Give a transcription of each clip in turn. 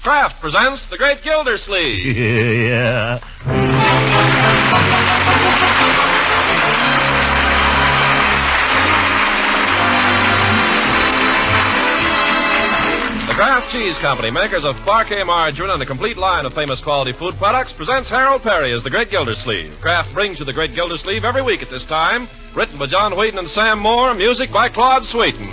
Kraft presents The Great Gildersleeve. Yeah. The Kraft Cheese Company, makers of Parquet margarine and a complete line of famous quality food products, presents Harold Perry as The Great Gildersleeve. Kraft brings you The Great Gildersleeve every week at this time. Written by John Wheaton and Sam Moore, music by Claude Sweeten.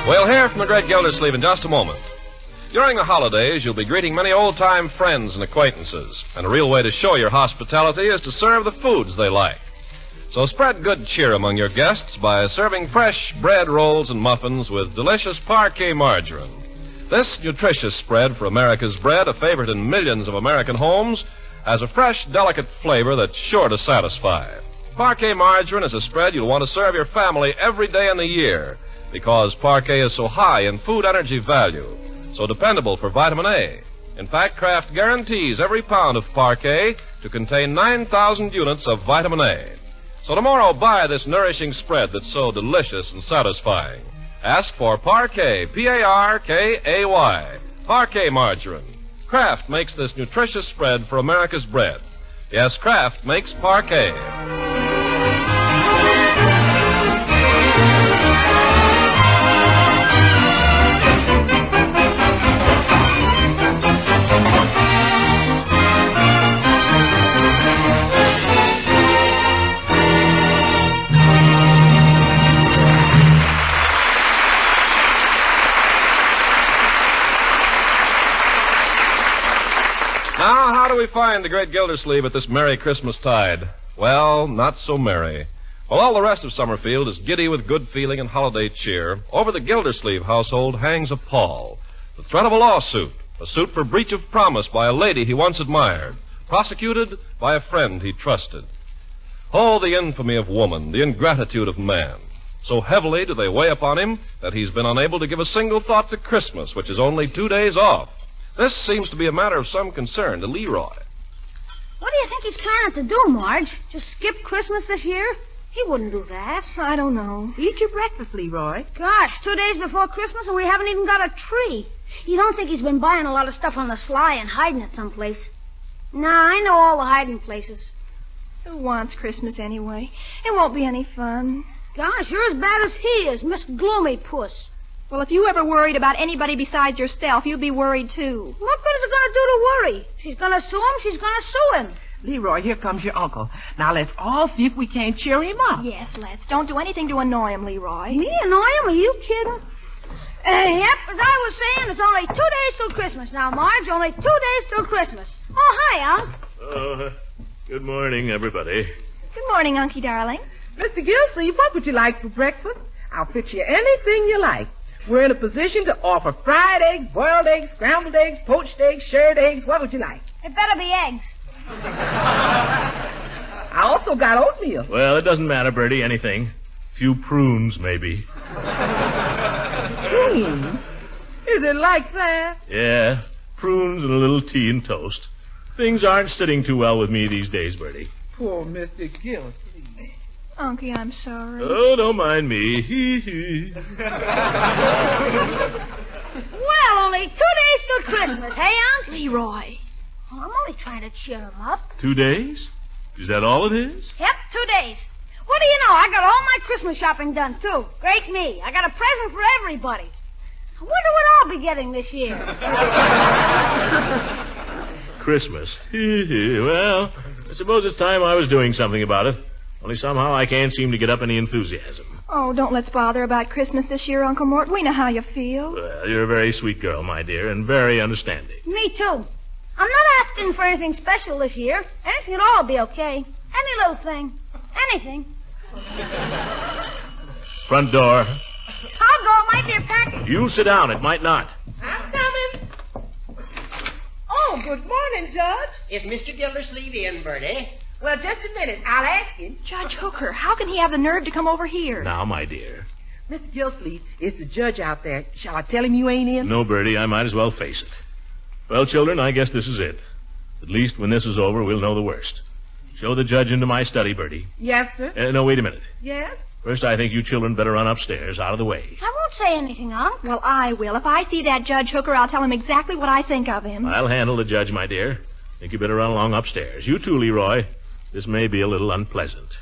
We'll hear from the Great Gildersleeve in just a moment. During the holidays, you'll be greeting many old-time friends and acquaintances, and a real way to show your hospitality is to serve the foods they like. So spread good cheer among your guests by serving fresh bread rolls and muffins with delicious Parquet margarine. This nutritious spread for America's bread, a favorite in millions of American homes, has a fresh, delicate flavor that's sure to satisfy. Parquet margarine is a spread you'll want to serve your family every day in the year, because Parquet is so high in food energy value, so dependable for vitamin A. In fact, Kraft guarantees every pound of Parquet to contain 9,000 units of vitamin A. So tomorrow, buy this nourishing spread that's so delicious and satisfying. Ask for Parquet, P-A-R-K-A-Y, Parquet margarine. Kraft makes this nutritious spread for America's bread. Yes, Kraft makes Parquet. Now, how do we find the Great Gildersleeve at this merry Christmas tide? Well, not so merry. While all the rest of Summerfield is giddy with good feeling and holiday cheer, over the Gildersleeve household hangs a pall. The threat of a lawsuit, a suit for breach of promise by a lady he once admired, prosecuted by a friend he trusted. Oh, the infamy of woman, the ingratitude of man. So heavily do they weigh upon him that he's been unable to give a single thought to Christmas, which is only 2 days off. This seems to be a matter of some concern to Leroy. What do you think he's planning to do, Marge? Just skip Christmas this year? He wouldn't do that. I don't know. Eat your breakfast, Leroy. Gosh, 2 days before Christmas and we haven't even got a tree. You don't think he's been buying a lot of stuff on the sly and hiding it someplace? Nah, I know all the hiding places. Who wants Christmas anyway? It won't be any fun. Gosh, you're as bad as he is, Miss Gloomy Puss. Well, if you ever worried about anybody besides yourself, you'd be worried, too. What good is it going to do to worry? She's going to sue him, she's going to sue him. Leroy, here comes your uncle. Now, let's all see if we can't cheer him up. Yes, let's. Don't do anything to annoy him, Leroy. Me annoy him? Are you kidding? Yep, as I was saying, it's only 2 days till Christmas now, Marge. Only 2 days till Christmas. Oh, hi, Unc. Oh, good morning, everybody. Good morning, Unky darling. Mr. Gildersleeve, what would you like for breakfast? I'll fix you anything you like. We're in a position to offer fried eggs, boiled eggs, scrambled eggs, poached eggs, shirred eggs. What would you like? It better be eggs. I also got oatmeal. Well, it doesn't matter, Bertie, anything. Few prunes, maybe. Prunes? Is it like that? Yeah, prunes and a little tea and toast. Things aren't sitting too well with me these days, Bertie. Poor Mr. Gildersleeve. Unky, I'm sorry. Oh, don't mind me. Hee hee. Well, only 2 days till Christmas, hey, Unc? Leroy. Well, I'm only trying to cheer him up. 2 days? Is that all it is? Yep, 2 days. What do you know? I got all my Christmas shopping done, too. Great me. I got a present for everybody. I wonder what I'll be getting this year. Christmas. Hee hee. Well, I suppose it's time I was doing something about it. Only somehow I can't seem to get up any enthusiasm. Oh, don't let's bother about Christmas this year, Uncle Mort. We know how you feel. Well, you're a very sweet girl, my dear, and very understanding. Me, too. I'm not asking for anything special this year. Anything at all will be okay. Any little thing. Anything. Front door. I'll go. It might be a package. You sit down. It might not. I'm coming. Oh, good morning, Judge. Is Mr. Gildersleeve in, Bertie? Well, just a minute. I'll ask him. Judge Hooker, how can he have the nerve to come over here? Now, my dear. Mr. Gildersleeve, it's the judge out there. Shall I tell him you ain't in? No, Bertie, I might as well face it. Well, children, I guess this is it. At least when this is over, we'll know the worst. Show the judge into my study, Bertie. Yes, sir. No, wait a minute. Yes? First, I think you children better run upstairs, out of the way. I won't say anything, Unc. Well, I will. If I see that Judge Hooker, I'll tell him exactly what I think of him. I'll handle the judge, my dear. Think you better run along upstairs. You too, Leroy. This may be a little unpleasant.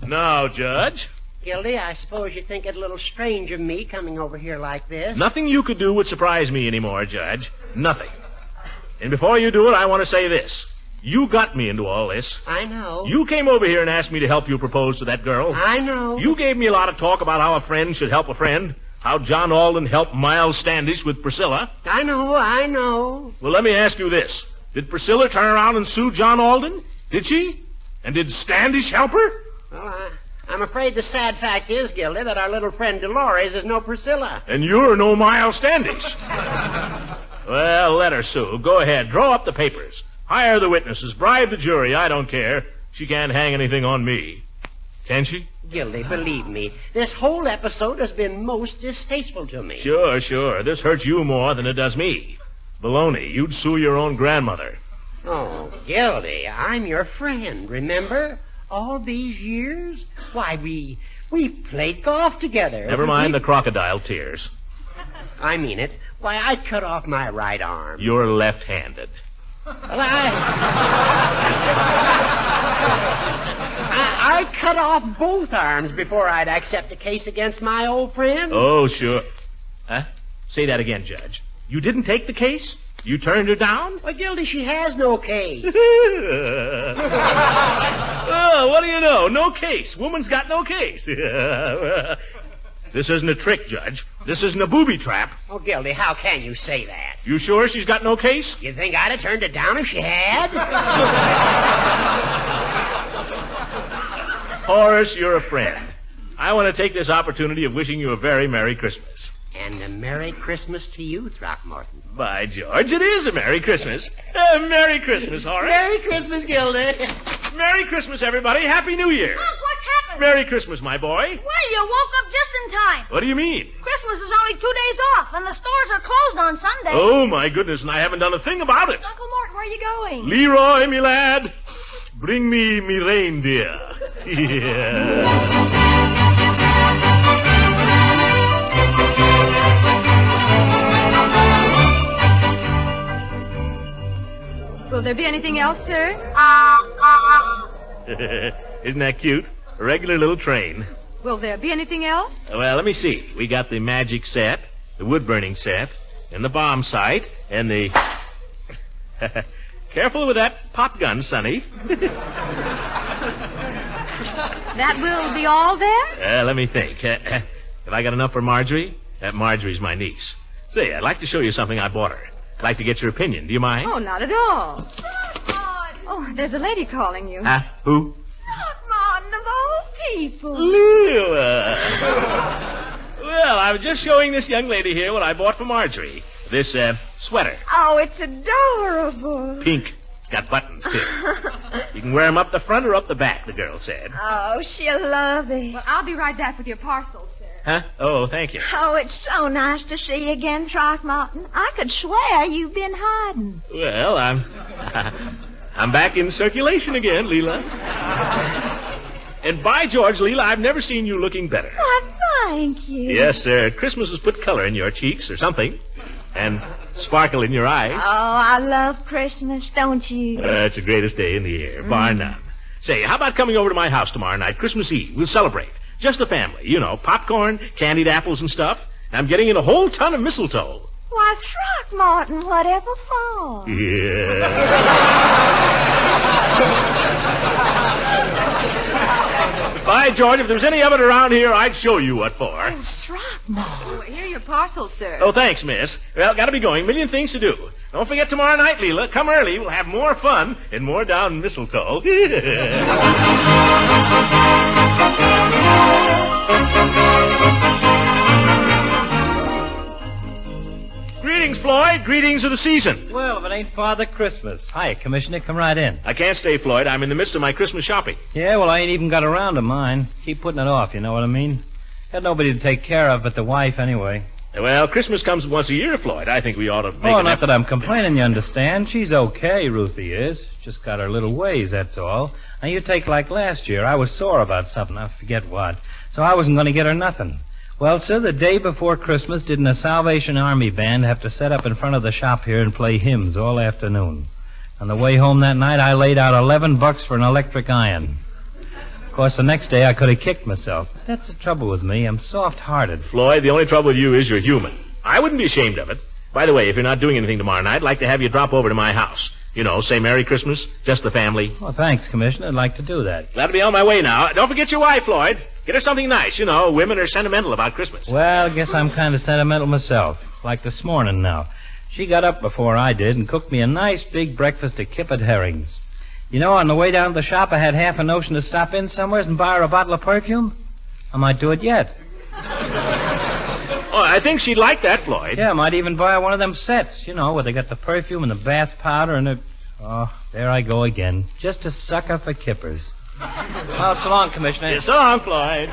Now, Judge. Gildy, I suppose you think it a little strange of me coming over here like this. Nothing you could do would surprise me anymore, Judge. Nothing. And before you do it, I want to say this. You got me into all this. I know. You came over here and asked me to help you propose to that girl. I know. You gave me a lot of talk about how a friend should help a friend. How John Alden helped Miles Standish with Priscilla. I know. Well, let me ask you this. Did Priscilla turn around and sue John Alden? Did she? And did Standish help her? Well, I'm afraid the sad fact is, Gildy, that our little friend Dolores is no Priscilla. And you're no Miles Standish. Well, let her sue. Go ahead. Draw up the papers. Hire the witnesses. Bribe the jury. I don't care. She can't hang anything on me. Can she? Gildy, believe me, this whole episode has been most distasteful to me. Sure. This hurts you more than it does me. Baloney, you'd sue your own grandmother. Oh, Gildy, I'm your friend, remember? All these years? Why, we played golf together. Never mind the crocodile tears. I mean it. Why, I cut off my right arm. You're left-handed. Well, I cut off both arms before I'd accept a case against my old friend. Oh, sure. Huh? Say that again, Judge. You didn't take the case? You turned her down? Well, Gildy, she has no case. Oh, what do you know? No case. Woman's got no case. This isn't a trick, Judge. This isn't a booby trap. Oh, Gildy, how can you say that? You sure she's got no case? You think I'd have turned it down if she had? Horace, you're a friend. I want to take this opportunity of wishing you a very Merry Christmas. And a Merry Christmas to you, Throckmorton. By George, it is a Merry Christmas. Merry Christmas, Horace. Merry Christmas, Gildy. Merry Christmas, everybody. Happy New Year. Unc, what's happened? Merry Christmas, my boy. Well, you woke up just in time. What do you mean? Christmas is only 2 days off, and the stores are closed on Sunday. Oh, my goodness, and I haven't done a thing about it. Uncle Mort, where are you going? Leroy, me lad, bring me reindeer. Yeah. Will there be anything else, sir? Isn't that cute? A regular little train. Will there be anything else? Well, let me see. We got the magic set, the wood-burning set, and the bomb sight, and the... Careful with that pop gun, Sonny. That will be all, then? Let me think. Have I got enough for Marjorie? Marjorie's my niece. Say, I'd like to show you something I bought her. I'd like to get your opinion. Do you mind? Oh, not at all. Oh, there's a lady calling you. Huh? Who? Throckmorton of all people. Leela. Well, I was just showing this young lady here what I bought for Marjorie. This, sweater. Oh, it's adorable. Pink. It's got buttons, too. You can wear them up the front or up the back, the girl said. Oh, she'll love it. Well, I'll be right back with your parcel, sir. Huh? Oh, thank you. Oh, it's so nice to see you again, Throckmorton. I could swear you've been hiding. Well, I'm back in circulation again, Leela. And by George, Leela, I've never seen you looking better. Why, thank you. Yes, sir. Christmas has put color in your cheeks or something. And sparkle in your eyes. Oh, I love Christmas, don't you? It's the greatest day in the year, bar none. Say, how about coming over to my house tomorrow night, Christmas Eve? We'll celebrate. Just the family. You know, popcorn, candied apples and stuff. I'm getting in a whole ton of mistletoe. Why, Throckmorton, whatever for? Yeah. By George, if there was any of it around here, I'd show you what for. Oh, Throckmorton. Here are your parcels, sir. Oh, thanks, miss. Well, gotta be going. Million things to do. Don't forget tomorrow night, Leela. Come early. We'll have more fun and more down mistletoe. Floyd. Greetings of the season. Well, if it ain't Father Christmas. Hi, Commissioner. Come right in. I can't stay, Floyd. I'm in the midst of my Christmas shopping. Yeah, well, I ain't even got around to mine. Keep putting it off, you know what I mean? Got nobody to take care of but the wife, anyway. Well, Christmas comes once a year, Floyd. I think we ought to make Oh, not that I'm complaining, you understand. She's okay, Ruthie is. Just got her little ways, that's all. Now, you take like last year. I was sore about something. I forget what. So I wasn't going to get her nothing. Well, sir, the day before Christmas, didn't a Salvation Army band have to set up in front of the shop here and play hymns all afternoon? On the way home that night, I laid out $11 for an electric iron. Of course, the next day I could have kicked myself. That's the trouble with me. I'm soft-hearted. Floyd, the only trouble with you is you're human. I wouldn't be ashamed of it. By the way, if you're not doing anything tomorrow night, I'd like to have you drop over to my house. You know, say Merry Christmas, just the family. Well, thanks, Commissioner. I'd like to do that. Glad to be on my way now. Don't forget your wife, Floyd. Get her something nice. You know, women are sentimental about Christmas. Well, I guess I'm kind of sentimental myself. Like this morning now. She got up before I did and cooked me a nice big breakfast of kippered herrings. You know, on the way down to the shop, I had half a notion to stop in somewhere and buy her a bottle of perfume. I might do it yet. Oh, I think she'd like that, Floyd. Yeah, I might even buy her one of them sets, you know, where they got the perfume and the bath powder and the... Oh, there I go again. Just a sucker for kippers. Well, so long, Commissioner. Yeah, so long, Floyd.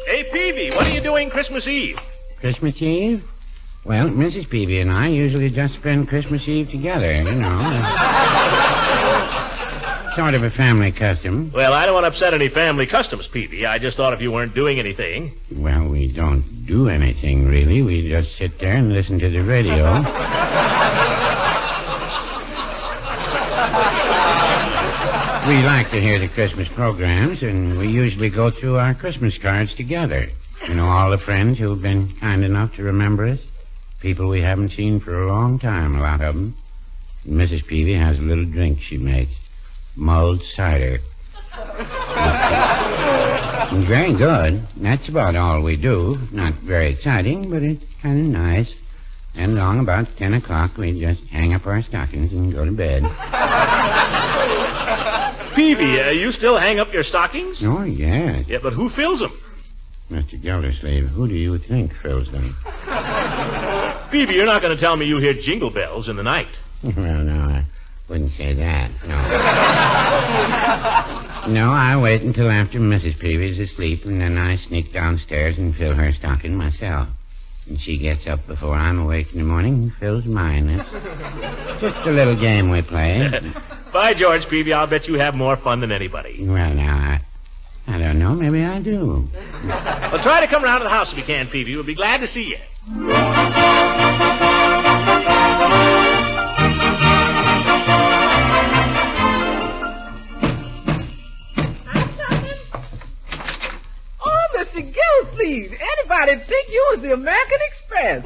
Hey, Peavy, what are you doing Christmas Eve? Christmas Eve? Well, Mrs. Peavy and I usually just spend Christmas Eve together, you know. Sort of a family custom. Well, I don't want to upset any family customs, Peavy. I just thought if you weren't doing anything... Well, we don't do anything, really. We just sit there and listen to the radio. We like to hear the Christmas programs, and we usually go through our Christmas cards together. You know, all the friends who've been kind enough to remember us. People we haven't seen for a long time, a lot of them. And Mrs. Peavy has a little drink she makes. Mulled cider. Very good. That's about all we do. Not very exciting, but it's kind of nice. And along about 10 o'clock, we just hang up our stockings and go to bed. Peavy, you still hang up your stockings? Oh, yes. Yeah, but who fills them? Mr. Gildersleeve, who do you think fills them? Peavy, you're not going to tell me you hear jingle bells in the night. Well, no, I wouldn't say that, no. No, I wait until after Mrs. Peavy's asleep, and then I sneak downstairs and fill her stocking myself. And she gets up before I'm awake in the morning and fills mine. It's just a little game we play. By George, Peavy, I'll bet you have more fun than anybody. Well, now, I don't know. Maybe I do. Well, try to come around to the house if you can, Peavy. We'll be glad to see you. Mr. Gildersleeve, anybody think you was the American Express?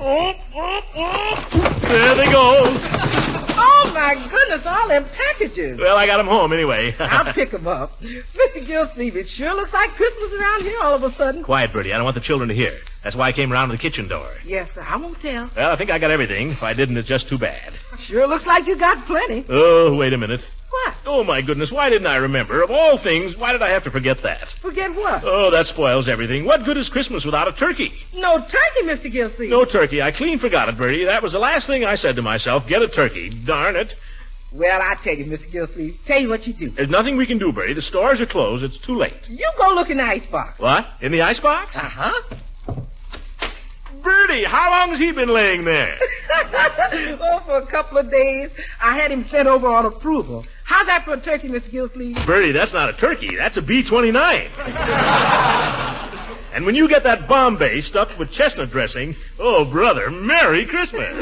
There they go. Oh, my goodness, all them packages. Well, I got them home anyway. I'll pick them up. Mr. Gildersleeve, it sure looks like Christmas around here all of a sudden. Quiet, Bertie. I don't want the children to hear. That's why I came around to the kitchen door. Yes, sir. I won't tell. Well, I think I got everything. If I didn't, it's just too bad. Sure looks like you got plenty. Oh, wait a minute. What? Oh, my goodness. Why didn't I remember? Of all things, why did I have to forget that? Forget what? Oh, that spoils everything. What good is Christmas without a turkey? No turkey, Mr. Gildersleeve. No turkey. I clean forgot it, Bertie. That was the last thing I said to myself. Get a turkey. Darn it. Well, I tell you, Mr. Gildersleeve, tell you what you do. There's nothing we can do, Bertie. The stores are closed. It's too late. You go look in the icebox. What? In the icebox? Uh-huh. Bertie, how long has he been laying there? Oh, for a couple of days. I had him sent over on approval. How's that for a turkey, Mr. Gildersleeve? Bertie, that's not a turkey. That's a B-29. And when you get that Bombay stuffed with chestnut dressing, oh, brother, Merry Christmas.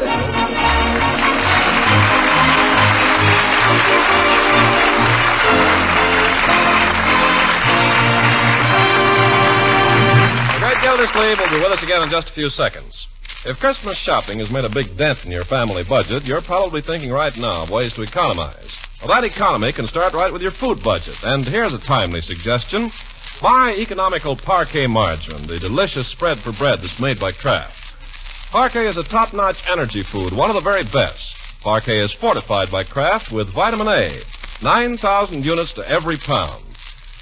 Gildersleeve will be with us again in just a few seconds. If Christmas shopping has made a big dent in your family budget, you're probably thinking right now of ways to economize. Well, that economy can start right with your food budget. And here's a timely suggestion. Buy economical Parquet margarine, the delicious spread for bread that's made by Kraft. Parquet is a top-notch energy food, one of the very best. Parquet is fortified by Kraft with vitamin A, 9,000 units to every pound.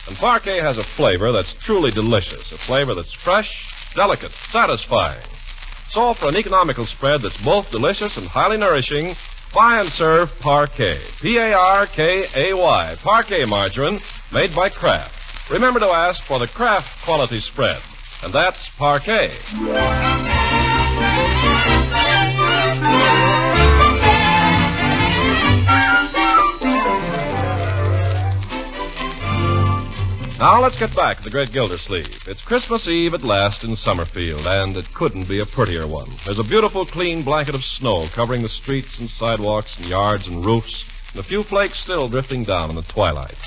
And parquet has a flavor that's truly delicious, a flavor that's fresh, delicate, satisfying. So for an economical spread that's both delicious and highly nourishing, buy and serve Parquet. P-A-R-K-A-Y. Parquet margarine made by Kraft. Remember to ask for the Kraft quality spread. And that's Parquet. Now let's get back to the great Gildersleeve. It's Christmas Eve at last in Summerfield, and it couldn't be a prettier one. There's a beautiful, clean blanket of snow covering the streets and sidewalks and yards and roofs, and a few flakes still drifting down in the twilight.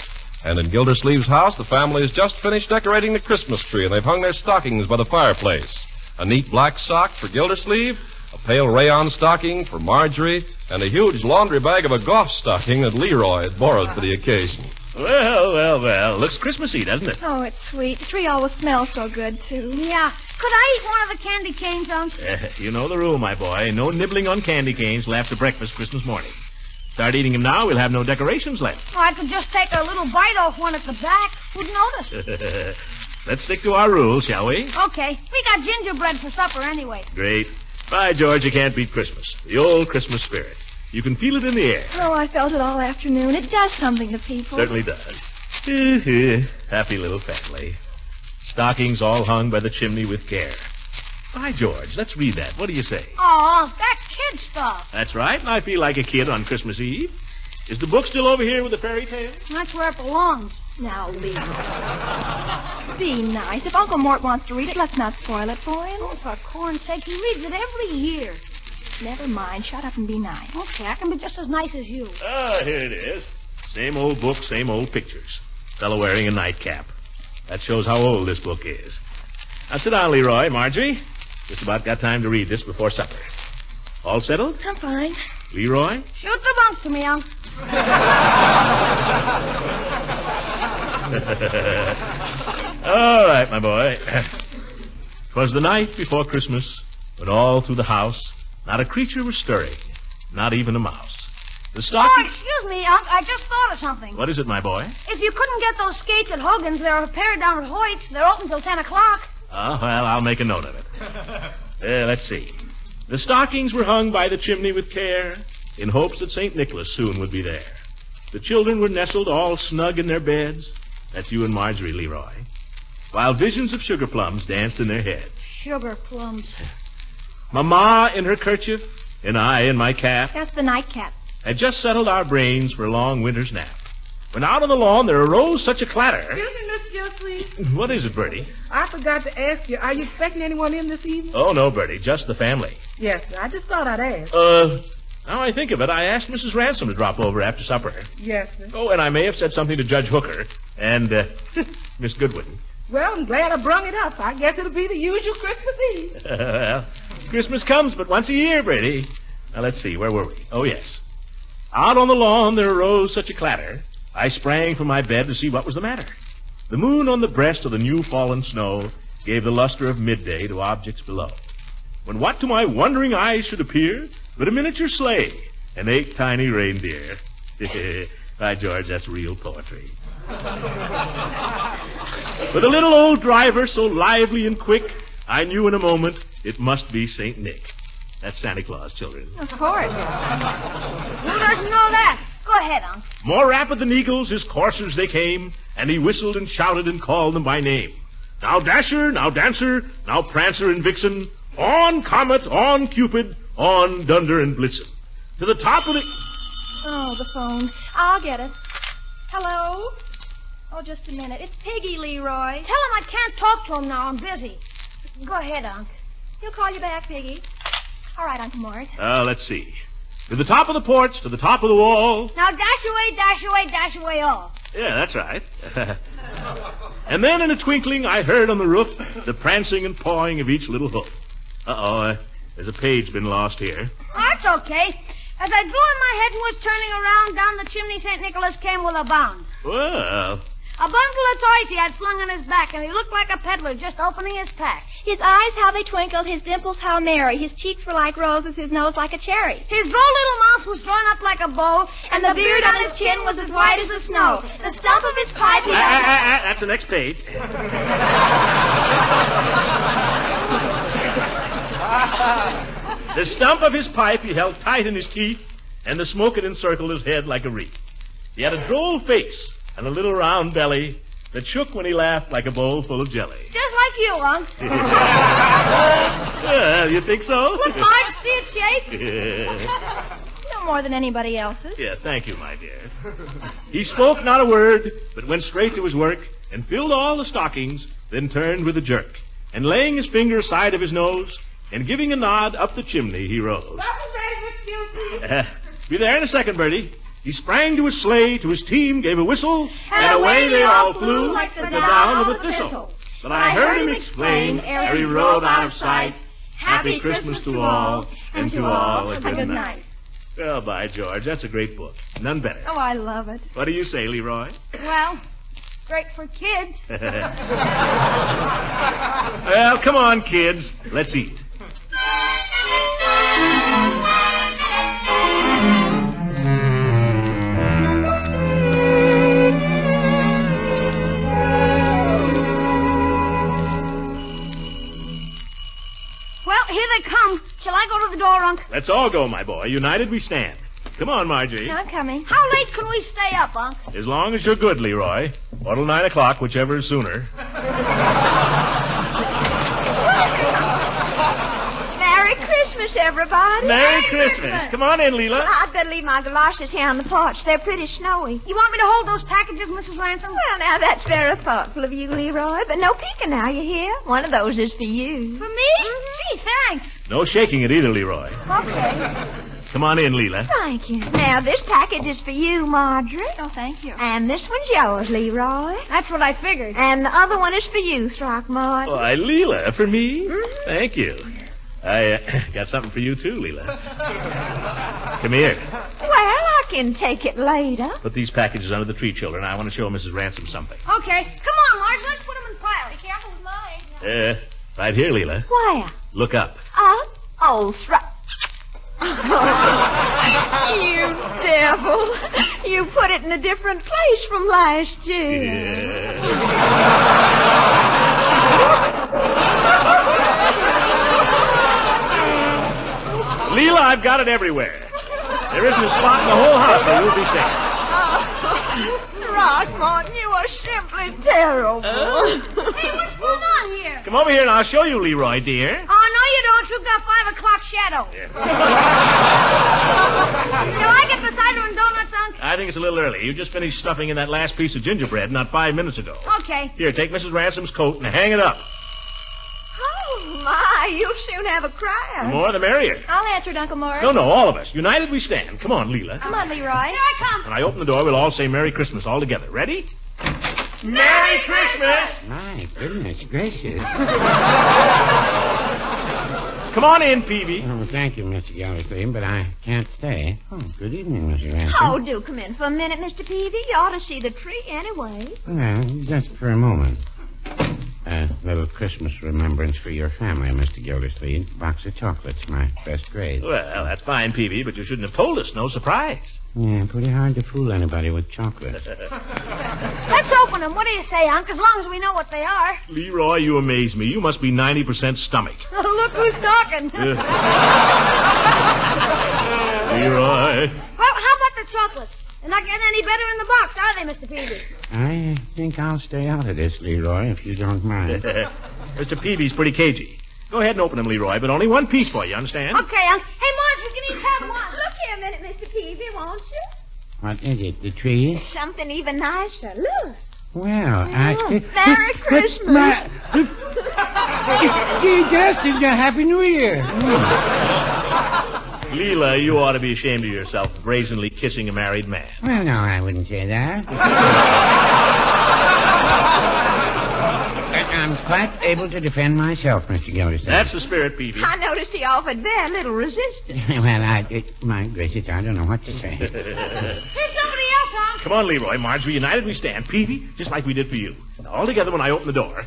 And in Gildersleeve's house, the family has just finished decorating the Christmas tree, and they've hung their stockings by the fireplace. A neat black sock for Gildersleeve, a pale rayon stocking for Marjorie, and a huge laundry bag of a golf stocking that Leroy had borrowed for the occasion. Well. Looks Christmassy, doesn't it? Oh, it's sweet. The tree always smells so good, too. Yeah. Could I eat one of the candy canes, Unc? You know the rule, my boy. No nibbling on candy canes till after breakfast Christmas morning. Start eating them now, we'll have no decorations left. Oh, I could just take a little bite off one at the back. Who'd notice? Let's stick to our rules, shall we? Okay. We got gingerbread for supper anyway. Great. By George, you can't beat Christmas. The old Christmas spirit. You can feel it in the air. Oh, I felt it all afternoon. It does something to people. Certainly does. Happy little family. Stockings all hung by the chimney with care. By George, let's read that. What do you say? Oh, that's kid stuff. That's right, and I feel like a kid on Christmas Eve. Is the book still over here with the fairy tale? That's where it belongs. Now, Lee. Be nice. If Uncle Mort wants to read it, let's not spoil it for him. Oh, for corn's sake, he reads it every year. Never mind. Shut up and be nice. Okay, I can be just as nice as you. Ah, here it is. Same old book, same old pictures. Fellow wearing a nightcap. That shows how old this book is. Now sit down, Leroy, Marjorie. Just about got time to read this before supper. All settled? I'm fine. Leroy? Shoot the bunk to me, Unc. All right, my boy. 'Twas the night before Christmas, when all through the house not a creature was stirring, not even a mouse. The stocking... Oh, excuse me, Unc. I just thought of something. What is it, my boy? If you couldn't get those skates at Hogan's, they're a pair down at Hoyt's. They're open till 10 o'clock. Oh, well, I'll make a note of it. Let's see. The stockings were hung by the chimney with care, in hopes that St. Nicholas soon would be there. The children were nestled all snug in their beds. That's you and Marjorie, Leroy. While visions of sugar plums danced in their heads. Sugar plums. Mama in her kerchief, and I in my cap, That's the nightcap. had just settled our brains for a long winter's nap. When out on the lawn there arose such a clatter. Excuse me, Miss Gildersleeve. What is it, Bertie? I forgot to ask you, are you expecting anyone in this evening? Oh, no, Bertie, just the family. Yes, I just thought I'd ask. Now I think of it, I asked Mrs. Ransom to drop over after supper. Yes, sir. Oh, and I may have said something to Judge Hooker and Miss Goodwin. Well, I'm glad I brung it up. I guess it'll be the usual Christmas Eve. Well, Christmas comes but once a year, Bertie. Now, let's see, where were we? Oh, yes. Out on the lawn there arose such a clatter, I sprang from my bed to see what was the matter. The moon on the breast of the new fallen snow gave the luster of midday to objects below. When what to my wondering eyes should appear but a miniature sleigh and 8 tiny reindeer. By George, that's real poetry. With a little old driver so lively and quick, I knew in a moment it must be St. Nick. That's Santa Claus, children. Of course. Who doesn't know that? Go ahead, Unc. More rapid than eagles, his coursers they came, and he whistled and shouted and called them by name. Now Dasher, now Dancer, now Prancer and Vixen, on Comet, on Cupid, on Dunder and Blitzen. To the top of the... Oh, the phone. I'll get it. Hello? Oh, just a minute. It's Piggy, Leroy. Tell him I can't talk to him now. I'm busy. Go ahead, Unc. He'll call you back, Piggy. All right, Uncle Mort. Let's see. To the top of the porch, to the top of the wall. Now dash away, dash away, dash away all. Yeah, that's right. And then in a twinkling, I heard on the roof the prancing and pawing of each little hoof. There's a page been lost here. That's okay. As I drew in my head and was turning around, down the chimney St. Nicholas came with a bound. Well... A bundle of toys he had flung on his back, and he looked like a peddler just opening his pack. His eyes, how they twinkled, his dimples, how merry. His cheeks were like roses, his nose like a cherry. His droll little mouth was drawn up like like a bow, and the beard on his chin was as white as the snow. The stump of his pipe he had... That's the next page. The stump of his pipe he held tight in his teeth, and the smoke had encircled his head like a wreath. He had a droll face and a little round belly that shook when he laughed like a bowl full of jelly. Just like you, Unc. Yeah, you think so? Look, Marge, see it shake? No more than anybody else's. Yeah, thank you, my dear. He spoke not a word, but went straight to his work and filled all the stockings, then turned with a jerk. And laying his finger aside of his nose and giving a nod up the chimney, he rose. Be there in a second, Bertie. He sprang to his sleigh, to his team, gave a whistle, and away they all flew like the down of a thistle. But I heard him exclaim, ere he rode out of sight, Happy Christmas to all, and to all a good night. Well, by George, that's a great book. None better. Oh, I love it. What do you say, Leroy? Well, great for kids. Well, come on, kids. Let's eat. Well, here they come. Shall I go to the door, Unc? Let's all go, my boy. United we stand. Come on, Margie. I'm coming. How late can we stay up, Unc? As long as you're good, Leroy. Or till 9 o'clock, whichever is sooner. Merry Christmas, everybody. Merry Christmas. Come on in, Leela. I'd better leave my galoshes here on the porch. They're pretty snowy. You want me to hold those packages, Mrs. Ransom? Well, now, that's very thoughtful of you, Leroy. But no peeking now, you hear? One of those is for you. For me? Gee, thanks. No shaking it either, Leroy. Okay. Come on in, Leela. Thank you. Now, this package is for you, Marjorie. Oh, thank you. And this one's yours, Leroy. That's what I figured. And the other one is for you, Throckmorton. Why, Leela, for me? Mm-hmm. Thank you. I got something for you, too, Leela. Come here. Well, I can take it later. Put these packages under the tree, children. I want to show Mrs. Ransom something. Okay. Come on, Marge. Let's put them in piles. Be careful with mine. Right here, Leela. Where? Look up. Oh, you devil. You put it in a different place from last year. Yeah. Leela, I've got it everywhere. There isn't a spot in the whole house where you'll be safe. Throckmorton, you are simply terrible. Hey, what's going on here? Come over here and I'll show you, Leroy, dear. Oh, no, you don't. You've got 5 o'clock shadow. Shall I get the cider and donuts, Unc? I think it's a little early. You just finished stuffing in that last piece of gingerbread not 5 minutes ago. Okay. Here, take Mrs. Ransom's coat and hang it up. Oh, my, you'll soon have a crowd. The more, the merrier. I'll answer it, Uncle Mort. No, all of us. United we stand. Come on, Leela. Come on, Leroy. Here I come. When I open the door, we'll all say Merry Christmas all together. Ready? Merry Christmas! My goodness gracious. Come on in, Peavy. Oh, thank you, Mr. Gildersleeve, but I can't stay. Oh, good evening, Mr. Ransom. Oh, do come in for a minute, Mr. Peavy. You ought to see the tree anyway. Well, just for a moment. A little Christmas remembrance for your family, Mr. Gildersleeve. Box of chocolates, my best grade. Well, that's fine, Peavy, but you shouldn't have told us. No surprise. Yeah, pretty hard to fool anybody with chocolate. Let's open them. What do you say, Unc? As long as we know what they are. Leroy, you amaze me. You must be 90% stomach. Look who's talking. Leroy. Well, how about the chocolates? They're not getting any better in the box, are they, Mr. Peavy? I think I'll stay out of this, Leroy, if you don't mind. Mr. Peavy's pretty cagey. Go ahead and open them, Leroy, but only one piece for you, understand? Okay, Unc. Hey, Marge, we can each have one. Look here a minute, Mr. Peavy, won't you? What is it, the tree? Something even nicer. Look. Well, Merry Christmas. Just a Happy New Year. Leela, you ought to be ashamed of yourself, brazenly kissing a married man. Well, no, I wouldn't say that. I'm quite able to defend myself, Mr. Gildersleeve. That's the spirit, Peavy. I noticed he offered very little resistance. Well, my gracious, I don't know what to say. Here's somebody else, Unc. Come on, Leroy. Marjorie, united we stand. Peavy, just like we did for you. Now, all together when I open the door.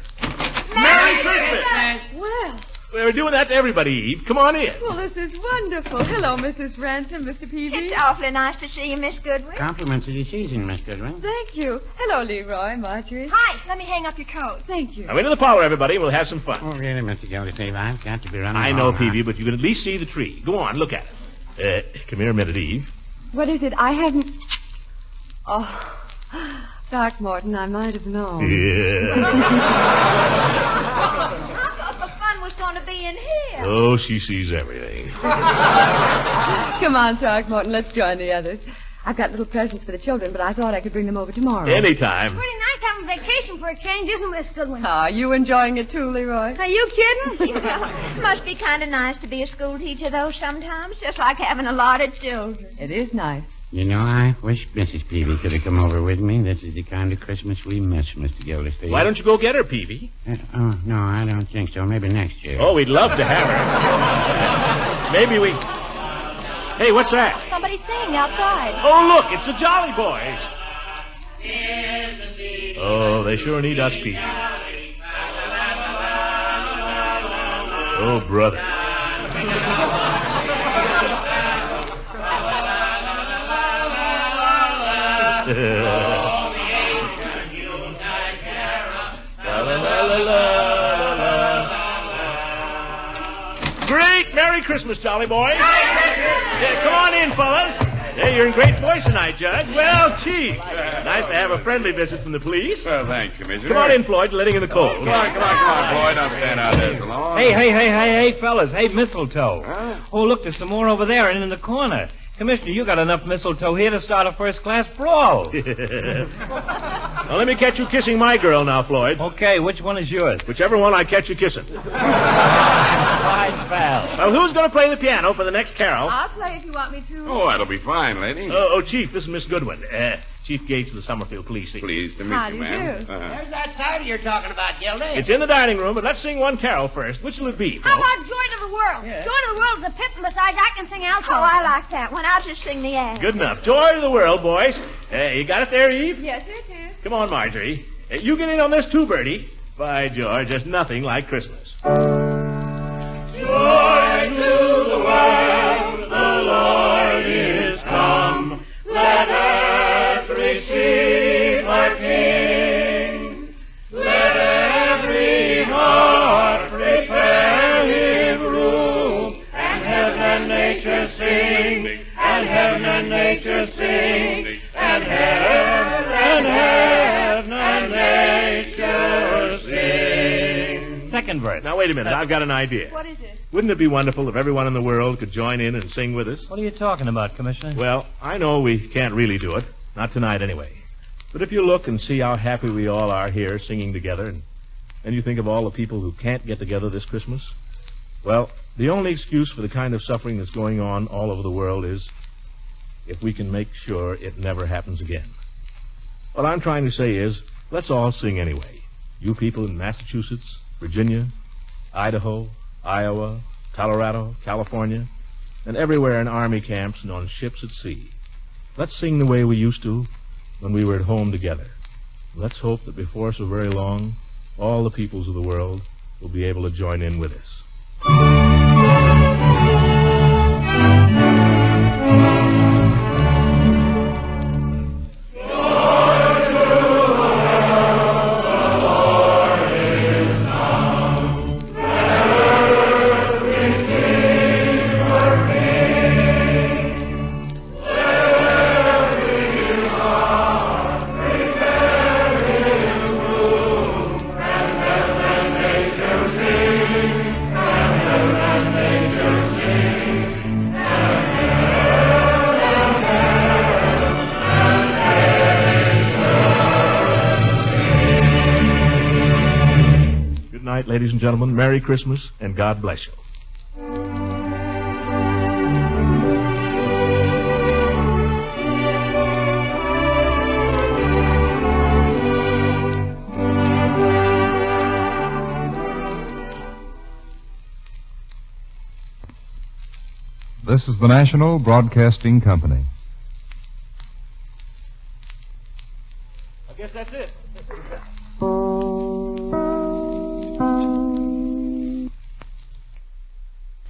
Merry Christmas! Well, We're doing that to everybody, Eve. Come on in. Well, this is wonderful. Hello, Mrs. Ransom, Mr. Peavy. It's awfully nice to see you, Miss Goodwin. Compliments of the season, Miss Goodwin. Thank you. Hello, Leroy, Marjorie. Hi, let me hang up your coat. Thank you. Now, into the parlor, everybody. We'll have some fun. Oh, really, Mr. Gildersleeve? I've got to be running. I know, along. Peavy, but you can at least see the tree. Go on, look at it. Come here a minute, Eve. What is it? I haven't... Oh, Throckmorton, I might have known. Yeah. I thought the fun was going to be in here. Oh, she sees everything. Come on, Throckmorton, let's join the others. I've got little presents for the children, but I thought I could bring them over tomorrow. Anytime. Pretty nice having vacation for a change, isn't it, Miss Goodwin? Are you enjoying it too, Leroy? Are you kidding? You know, it must be kind of nice to be a school teacher, though, sometimes. Just like having a lot of children. It is nice. You know, I wish Mrs. Peavy could have come over with me. This is the kind of Christmas we miss, Mr. Gildersleeve. Why don't you go get her, Peavy? Oh, no, I don't think so. Maybe next year. Oh, we'd love to have her. Maybe we... Hey, what's that? Somebody's singing outside. Oh, look, it's the Jolly Boys. Oh, they sure need us, Pete. Oh, brother. Great Merry Christmas, Jolly Boys. Yeah, come on in, fellas. Hey, you're in great voice tonight, Judge. Well, Chief. Nice to have a friendly visit from the police. Well, thanks, Commissioner. Come on in, Floyd. Letting in the cold. Come on, Floyd. Don't stand out there so long. Hey, fellas. Hey, mistletoe. Huh? Oh, look, there's some more over there and in the corner. Commissioner, you got enough mistletoe here to start a first-class brawl. Now, let me catch you kissing my girl now, Floyd. Okay, which one is yours? Whichever one I catch you kissing. Fine, pal. Well, who's going to play the piano for the next carol? I'll play if you want me to. Oh, that'll be fine, lady. Chief, this is Miss Goodwin. Chief Gates of the Summerfield Police. Pleased to meet How you, do you ma'am. do? There's that cider you're talking about, Gildy. It's in the dining room, but let's sing one carol first. Which will it be, How folks? about Joy to the World? Yeah. Joy to the World is a pit, and besides, I can sing alto. Oh, I like that one. I'll just sing the air. Good enough. Joy to the world, boys. You got it there, Eve? Yes, it is. Come on, Marjorie. You get in on this too, Bertie. By George, there's nothing like Christmas. Joy to the world, the Lord is come. Let earth receive her King. Let every heart prepare him room. And heaven and nature sing. And heaven and nature sing. And heaven and nature sing. Second verse. Now, wait a minute. I've got an idea. What is it? Wouldn't it be wonderful if everyone in the world could join in and sing with us? What are you talking about, Commissioner? Well, I know we can't really do it. Not tonight, anyway. But if you look and see how happy we all are here singing together, and you think of all the people who can't get together this Christmas, well, the only excuse for the kind of suffering that's going on all over the world is if we can make sure it never happens again. What I'm trying to say is, let's all sing anyway. You people in Massachusetts, Virginia, Idaho, Iowa, Colorado, California, and everywhere in army camps and on ships at sea. Let's sing the way we used to when we were at home together. Let's hope that before so very long, all the peoples of the world will be able to join in with us. Ladies and gentlemen, Merry Christmas and God bless you. This is the National Broadcasting Company. I guess that's it.